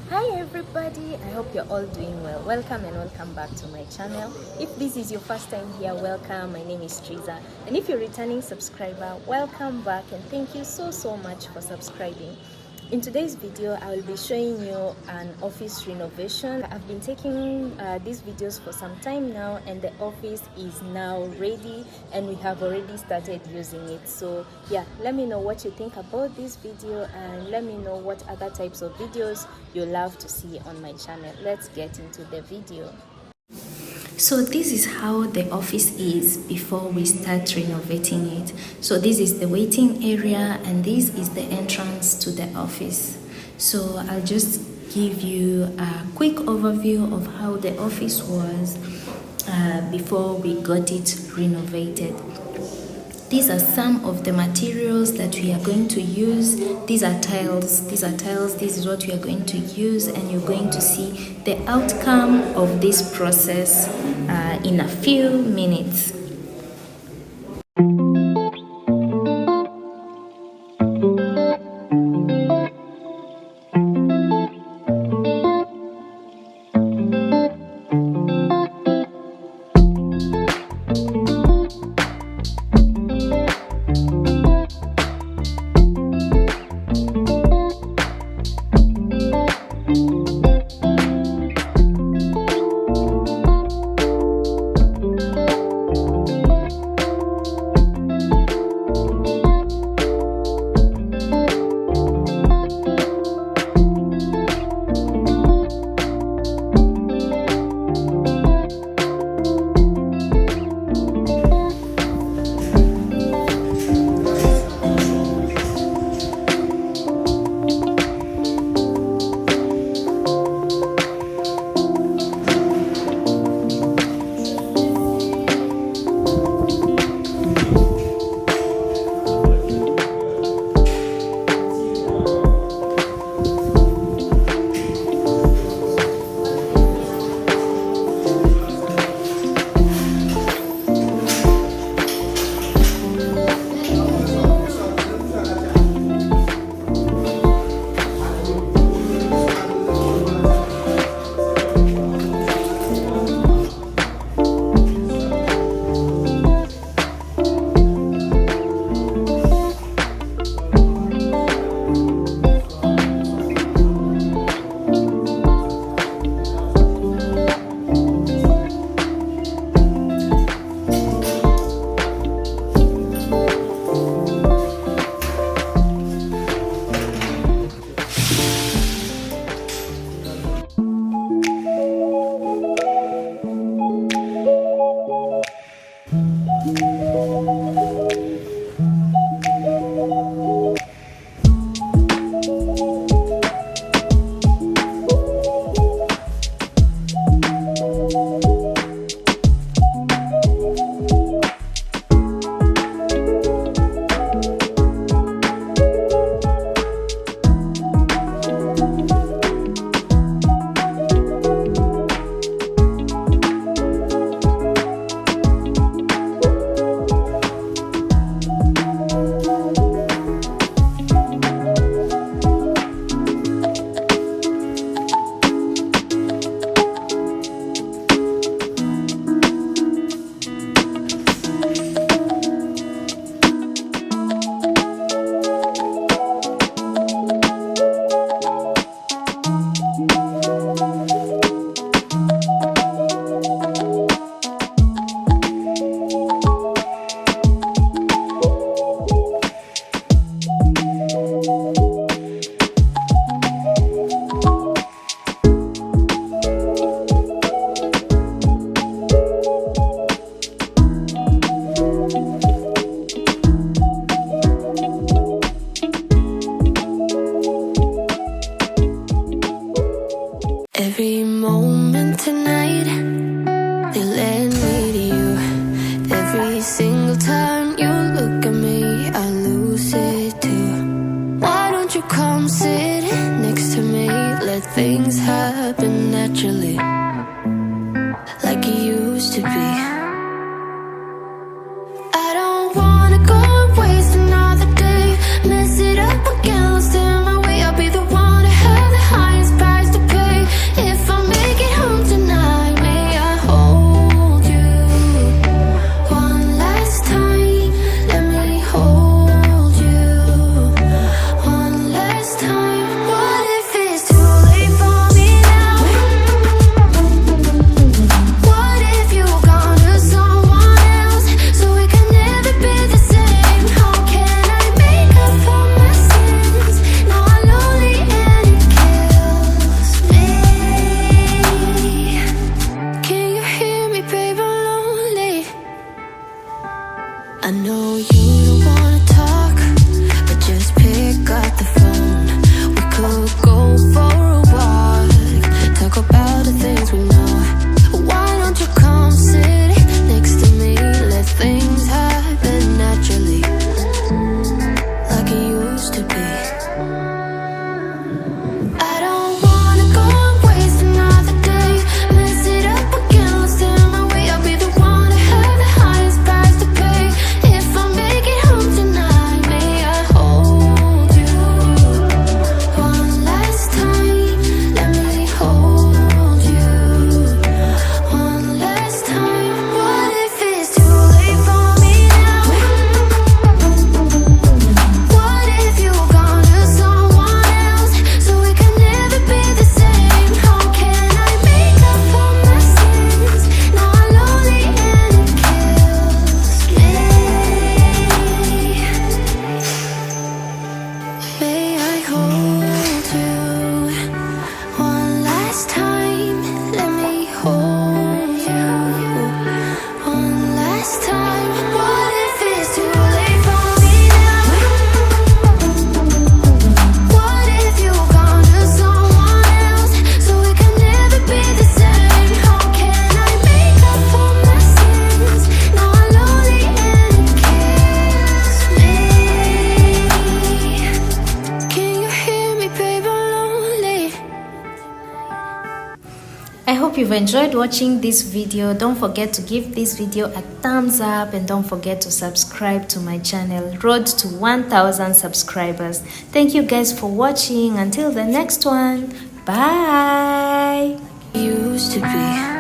Hi everybody, I hope you're all doing well. Welcome and welcome back to my channel. If this is your first time here, welcome. My name is Triza, and if you're a returning subscriber, welcome back and thank you so much for subscribing. In today's video, I will be showing you an office renovation. I've been taking these videos for some time now, and the office is now ready and we have already started using it. So yeah, let me know what you think about this video and let me know what other types of videos you love to see on my channel. Let's get into the video. So this is how the office is before we start renovating it. So this is the waiting area and this is the entrance to the office. So I'll just give you a quick overview of how the office was before we got it renovated. These are some of the materials that we are going to use. These are tiles, this is what we are going to use, and you're going to see the outcome of this process in a few minutes. Every moment tonight, they led me to you. Every single time you look at me, I lose it too. Why don't you come sit next to me? Let things happen naturally, like it used to be. I don't wanna go and waste another day, mess it up again, lost in my way. I'll be the one to have the highest price to hope you've enjoyed watching this video. Don't forget to give this video a thumbs up and don't forget to subscribe to my channel. Road to 1,000 subscribers. Thank you guys for watching. Until the next one, bye. Used to be.